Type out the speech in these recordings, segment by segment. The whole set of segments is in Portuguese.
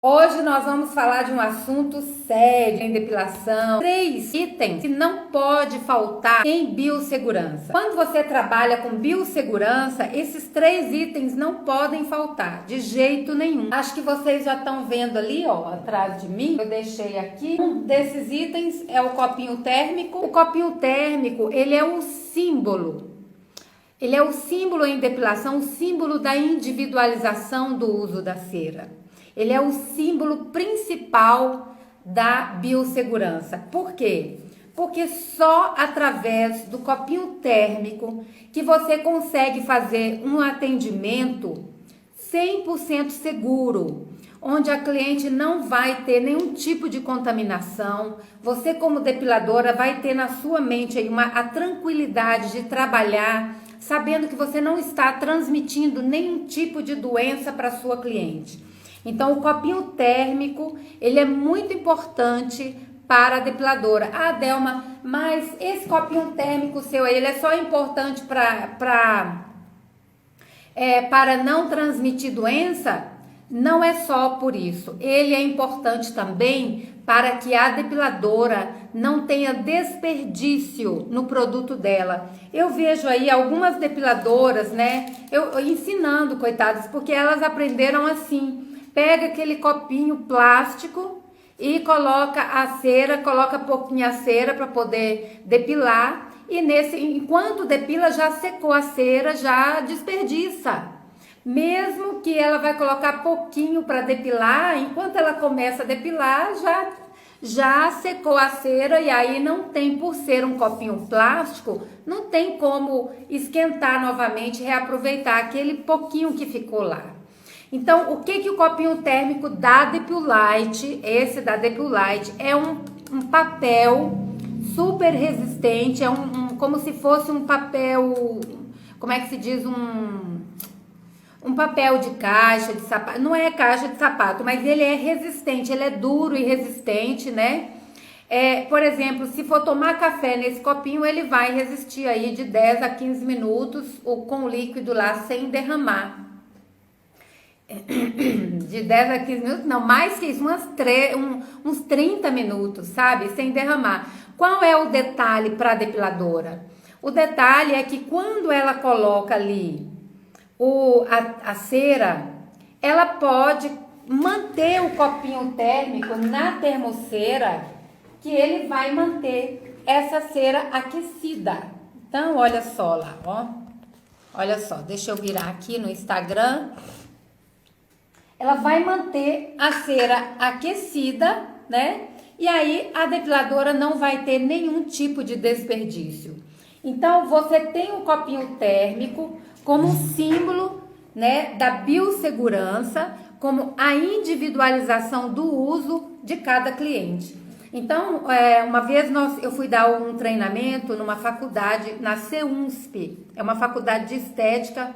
Hoje nós vamos falar de um assunto sério em depilação. 3 itens que não pode faltar em biossegurança. Quando você trabalha com biossegurança, esses 3 itens não podem faltar, de jeito nenhum. Acho que vocês já estão vendo ali, ó, atrás de mim. Eu deixei aqui. Um desses itens é o copinho térmico. O copinho térmico, ele é o símbolo. Ele é o símbolo em depilação, o símbolo da individualização do uso da cera. Ele é o símbolo principal da biossegurança. Por quê? Porque só através do copinho térmico que você consegue fazer um atendimento 100% seguro, onde a cliente não vai ter nenhum tipo de contaminação. Você, como depiladora, vai ter na sua mente aí a tranquilidade de trabalhar, sabendo que você não está transmitindo nenhum tipo de doença para sua cliente. Então, o copinho térmico, ele é muito importante para a depiladora. Ah, Delma, mas esse copinho térmico seu aí, ele é só importante para não transmitir doença? Não é só por isso. Ele é importante também para que a depiladora não tenha desperdício no produto dela. Eu vejo aí algumas depiladoras, né, eu ensinando, coitadas, porque elas aprenderam assim. Pega aquele copinho plástico e coloca a cera, coloca pouquinho a cera para poder depilar. E enquanto depila, já secou a cera, já desperdiça. Mesmo que ela vai colocar pouquinho para depilar, enquanto ela começa a depilar, já secou a cera, e aí não tem, por ser um copinho plástico, não tem como esquentar novamente, reaproveitar aquele pouquinho que ficou lá. Então, o que o copinho térmico da Depulite, esse da Depulite, é um papel super resistente, é como se fosse um papel, como é que se diz, um papel de caixa de sapato, não é caixa de sapato, mas ele é resistente, ele é duro e resistente, né? Por exemplo, se for tomar café nesse copinho, ele vai resistir aí de 10 a 15 minutos com o líquido lá sem derramar. De 10 a 15 minutos, não, mais que isso, uns 30 minutos, sabe? Sem derramar. Qual é o detalhe para a depiladora? O detalhe é que quando ela coloca ali a cera, ela pode manter o copinho térmico na termocera, que ele vai manter essa cera aquecida. Então, olha só lá, ó. Olha só, deixa eu virar aqui no Instagram. Ela vai manter a cera aquecida, né? E aí a depiladora não vai ter nenhum tipo de desperdício. Então, você tem o copinho térmico como um símbolo, né, da biossegurança, como a individualização do uso de cada cliente. Então, uma vez eu fui dar um treinamento numa faculdade, na CEUNSP, é uma faculdade de estética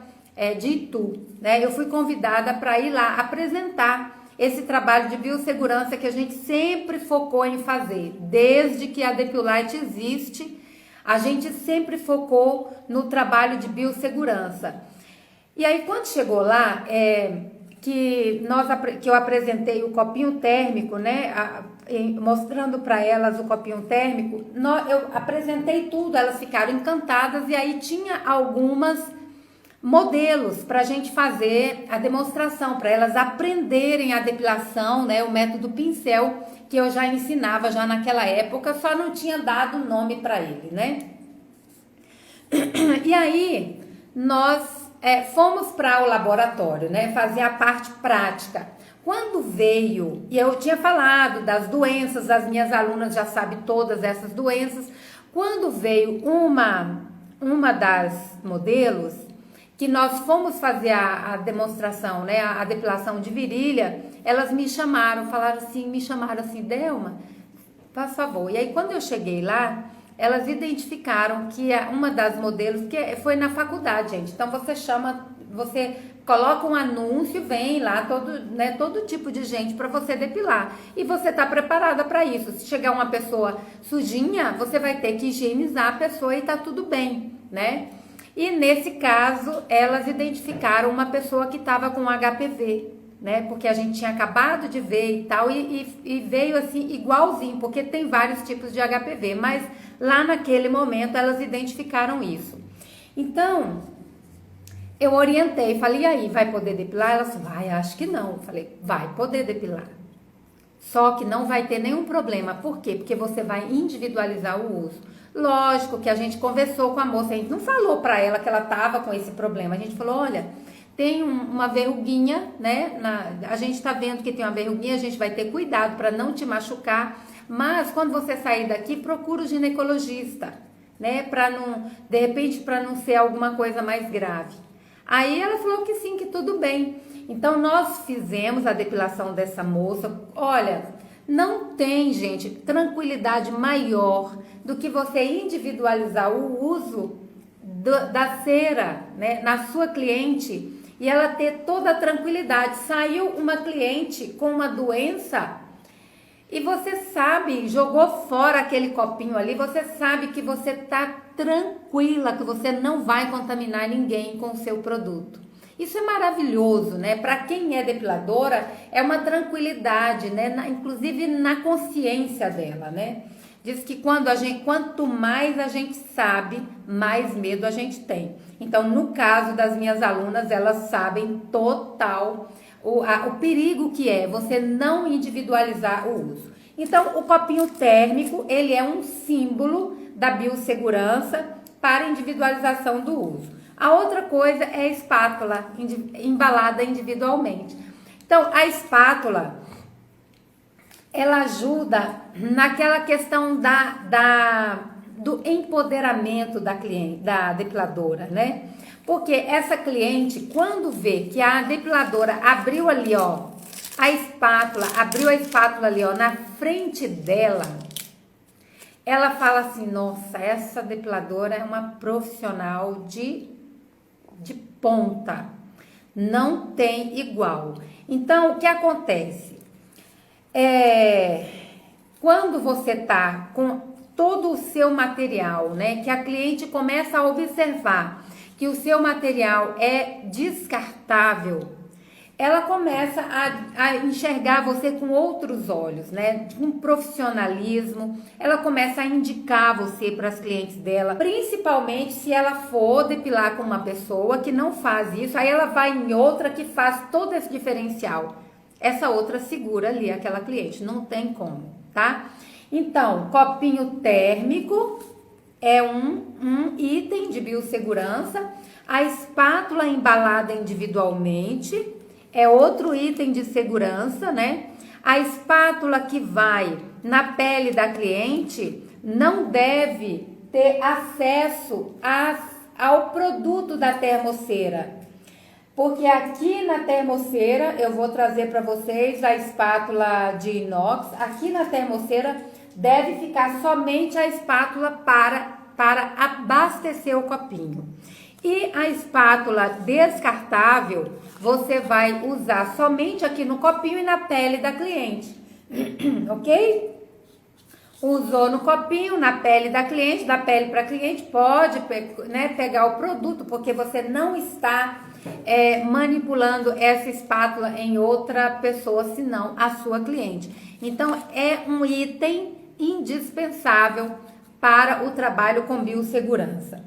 de Itu, né? Eu fui convidada para ir lá apresentar esse trabalho de biossegurança que a gente sempre focou em fazer. Desde que a Depulite existe, a gente sempre focou no trabalho de biossegurança. E aí, quando chegou lá, que eu apresentei o copinho térmico, né? Mostrando para elas o copinho térmico, eu apresentei tudo, elas ficaram encantadas, e aí tinha algumas modelos para a gente fazer a demonstração, para elas aprenderem a depilação, né, o método pincel, que eu já ensinava já naquela época, só não tinha dado nome para ele, né? E aí, nós fomos para o laboratório, né, fazer a parte prática. Quando veio, e eu tinha falado das doenças, as minhas alunas já sabem todas essas doenças, quando veio uma das modelos, que nós fomos fazer a demonstração, né, a depilação de virilha, elas me chamaram assim, Delma, por favor. E aí, quando eu cheguei lá, elas identificaram que uma das modelos, que foi na faculdade, gente. Então, você coloca um anúncio, vem lá todo tipo de gente para você depilar. E você tá preparada para isso. Se chegar uma pessoa sujinha, você vai ter que higienizar a pessoa e tá tudo bem, né? E nesse caso, elas identificaram uma pessoa que estava com HPV. né? Porque a gente tinha acabado de ver e tal, e veio assim igualzinho, porque tem vários tipos de HPV, mas lá naquele momento elas identificaram isso. Então, eu orientei, falei, e aí, vai poder depilar? Elas, vai, acho que não. Eu falei, vai poder depilar. Só que não vai ter nenhum problema. Por quê? Porque você vai individualizar o uso. Lógico que a gente conversou com a moça, a gente não falou pra ela que ela tava com esse problema. A gente falou, olha, tem uma verruguinha, né? A gente tá vendo que tem uma verruguinha, a gente vai ter cuidado para não te machucar. Mas quando você sair daqui, procura o ginecologista, né? Para não, de repente, para não ser alguma coisa mais grave. Aí ela falou que sim, que tudo bem. Então nós fizemos a depilação dessa moça. Olha, não tem, gente, tranquilidade maior do que você individualizar o uso da cera, né, na sua cliente e ela ter toda a tranquilidade. Saiu uma cliente com uma doença e você sabe, jogou fora aquele copinho ali, você sabe que você tá tranquila, que você não vai contaminar ninguém com o seu produto. Isso é maravilhoso, né? Para quem é depiladora, é uma tranquilidade, né? Inclusive na consciência dela, né? Diz que quanto mais a gente sabe, mais medo a gente tem. Então, no caso das minhas alunas, elas sabem total o perigo que é você não individualizar o uso. Então, o copinho térmico, ele é um símbolo da biossegurança para individualização do uso. A outra coisa é a espátula embalada individualmente. Então, a espátula, ela ajuda naquela questão do empoderamento da cliente, da depiladora, né? Porque essa cliente, quando vê que a depiladora abriu ali, ó, abriu a espátula ali, ó, na frente dela, ela fala assim, nossa, essa depiladora é uma profissional de ponta, não tem igual. Então, o que acontece? Quando você tá com todo o seu material, né, que a cliente começa a observar que o seu material é descartável, ela começa a enxergar você com outros olhos, né? Com profissionalismo, ela começa a indicar você para as clientes dela, principalmente se ela for depilar com uma pessoa que não faz isso, aí ela vai em outra que faz todo esse diferencial. Essa outra segura ali aquela cliente, não tem como, tá? Então, copinho térmico é um item de biossegurança, a espátula embalada individualmente é outro item de segurança, né? A espátula que vai na pele da cliente não deve ter acesso ao produto da termocera. Porque aqui na termocera, eu vou trazer para vocês a espátula de inox, aqui na termocera deve ficar somente a espátula para abastecer o copinho. E a espátula descartável, você vai usar somente aqui no copinho e na pele da cliente, ok? Usou no copinho, na pele da cliente, da pele para cliente, pode, né, pegar o produto, porque você não está manipulando essa espátula em outra pessoa, senão a sua cliente. Então, é um item indispensável para o trabalho com biossegurança.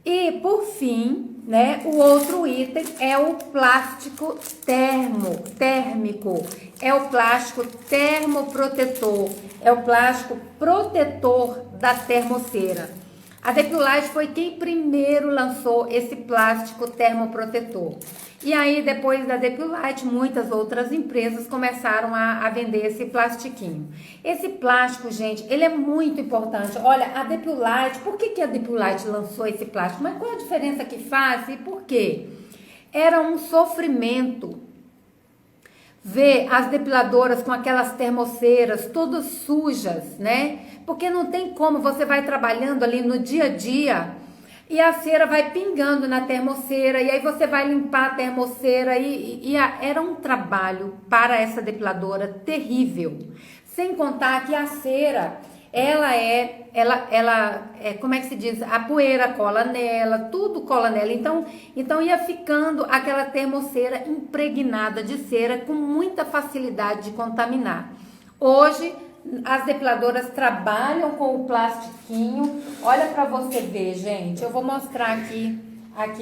E, por fim, né, o outro item é o plástico térmico, é o plástico termoprotetor, é o plástico protetor da termocera. A Depilite foi quem primeiro lançou esse plástico termoprotetor. E aí, depois da Depilite, muitas outras empresas começaram a vender esse plastiquinho. Esse plástico, gente, ele é muito importante. Olha, a Depilite, por que a Depilite lançou esse plástico? Mas qual a diferença que faz e por quê? Era um sofrimento ver as depiladoras com aquelas termoceiras todas sujas, né? Porque não tem como, você vai trabalhando ali no dia a dia e a cera vai pingando na termoceira e aí você vai limpar a termoceira era um trabalho para essa depiladora terrível. Sem contar que a cera, Como é que se diz? A poeira cola nela, tudo cola nela. Então ia ficando aquela termocera impregnada de cera com muita facilidade de contaminar. Hoje as depiladoras trabalham com o plastiquinho. Olha para você ver, gente. Eu vou mostrar aqui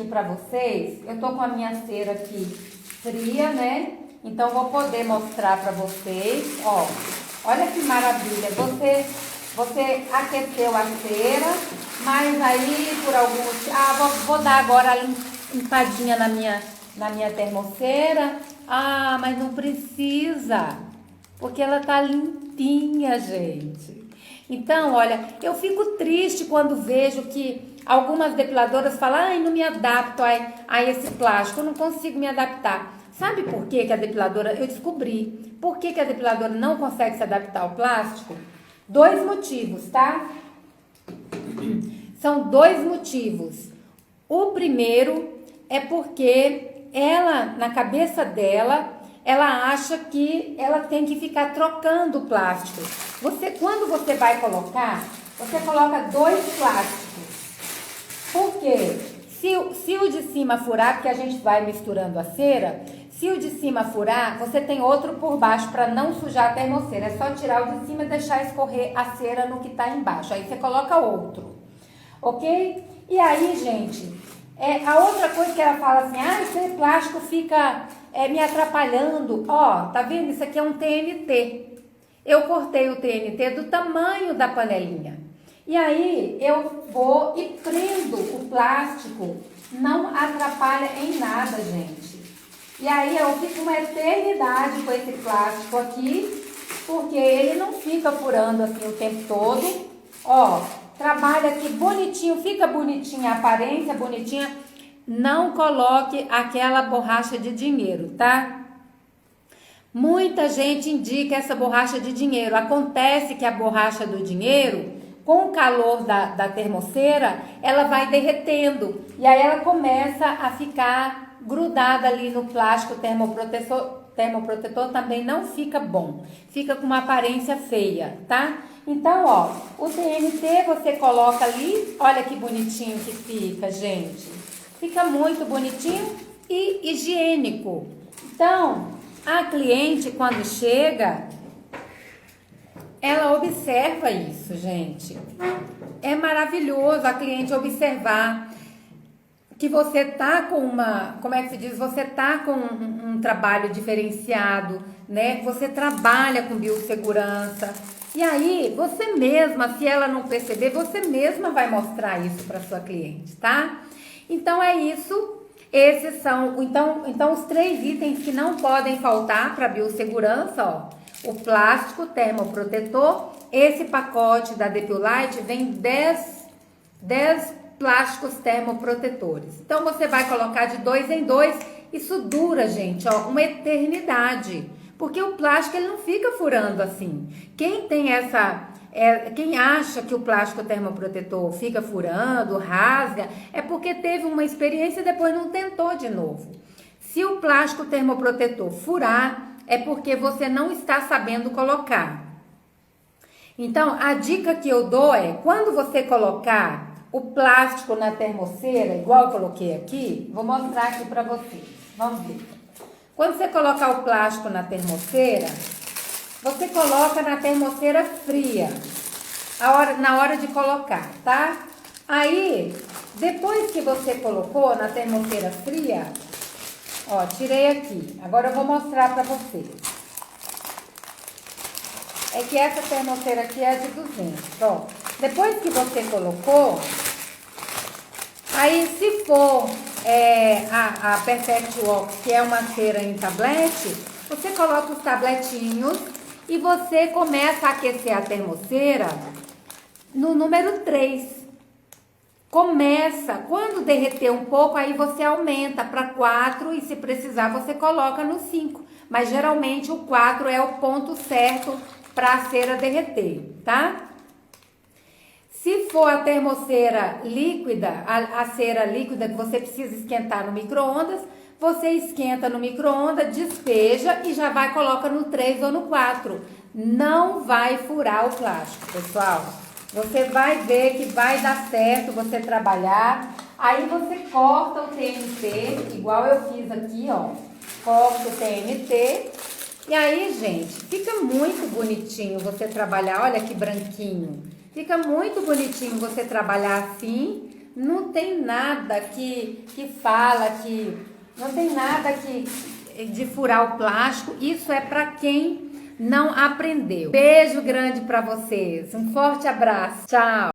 para vocês. Eu tô com a minha cera aqui fria, né? Então vou poder mostrar para vocês. Ó, olha que maravilha. Você aqueceu a cera, mas aí por alguns... vou dar agora a limpadinha na minha termocera. Mas não precisa, porque ela tá limpinha, gente. Então, olha, eu fico triste quando vejo que algumas depiladoras falam, não me adapto a esse plástico, eu não consigo me adaptar. Sabe por que a depiladora... Eu descobri por que a depiladora não consegue se adaptar ao plástico. 2 motivos, tá? São 2 motivos. O primeiro é porque ela, na cabeça dela, ela acha que ela tem que ficar trocando o plástico. Quando você vai colocar, você coloca 2 plásticos. Por quê? Se o de cima furar, porque a gente vai misturando a cera, se o de cima furar, você tem outro por baixo para não sujar a termocera. É só tirar o de cima e deixar escorrer a cera no que está embaixo. Aí você coloca outro, ok? E aí, gente, a outra coisa que ela fala assim, esse plástico fica me atrapalhando. Ó, tá vendo? Isso aqui é um TNT. Eu cortei o TNT do tamanho da panelinha. E aí, eu vou e prendo o plástico. Não atrapalha em nada, gente. E aí eu fico uma eternidade com esse plástico aqui, porque ele não fica furando assim o tempo todo. Ó, trabalha aqui bonitinho, fica bonitinha a aparência, bonitinha. Não coloque aquela borracha de dinheiro, tá? Muita gente indica essa borracha de dinheiro. Acontece que a borracha do dinheiro, com o calor da termocera, ela vai derretendo. E aí ela começa a ficar grudada ali no plástico termoprotetor, também não fica bom. Fica com uma aparência feia, tá? Então, ó, o TNT você coloca ali, olha que bonitinho que fica, gente. Fica muito bonitinho e higiênico. Então, a cliente quando chega, ela observa isso, gente. É maravilhoso a cliente observar que você tá com você tá com um trabalho diferenciado, né? Você trabalha com biossegurança. E aí, você mesma, se ela não perceber, você mesma vai mostrar isso para sua cliente, tá? Então é isso. Esses são, então os 3 itens que não podem faltar para biossegurança, ó. O plástico termoprotetor, esse pacote da Depilite vem 10 plásticos termoprotetores. Então, você vai colocar de 2 em 2. Isso dura, gente, ó, uma eternidade. Porque o plástico, ele não fica furando assim. Quem acha que o plástico termoprotetor fica furando, rasga, é porque teve uma experiência e depois não tentou de novo. Se o plástico termoprotetor furar, é porque você não está sabendo colocar. Então, a dica que eu dou é, quando você colocar o plástico na termoceira, igual eu coloquei aqui, vou mostrar aqui para vocês. Vamos ver. Quando você colocar o plástico na termoceira, você coloca na termoceira fria, na hora de colocar, tá? Aí, depois que você colocou na termoceira fria, ó, tirei aqui. Agora eu vou mostrar para vocês. É que essa termoceira aqui é de 200, ó. Depois que você colocou, aí se for a Perfect Wax, que é uma cera em tablete, você coloca os tabletinhos e você começa a aquecer a termoceira no número 3. Começa, quando derreter um pouco, aí você aumenta para 4 e se precisar você coloca no 5. Mas geralmente o 4 é o ponto certo para a cera derreter, tá? Se for a termoceira líquida, a cera líquida que você precisa esquentar no micro-ondas, você esquenta no micro-ondas, despeja e já vai coloca no 3 ou no 4. não vai furar o plástico, pessoal. Você vai ver que vai dar certo você trabalhar. Aí você corta o TNT, igual eu fiz aqui, ó. Corta o TNT. E aí, gente, fica muito bonitinho você trabalhar. Olha que branquinho. Fica muito bonitinho você trabalhar assim. Não tem nada que fala que... Não tem nada de furar o plástico. Isso é para quem não aprendeu. Beijo grande para vocês. Um forte abraço. Tchau.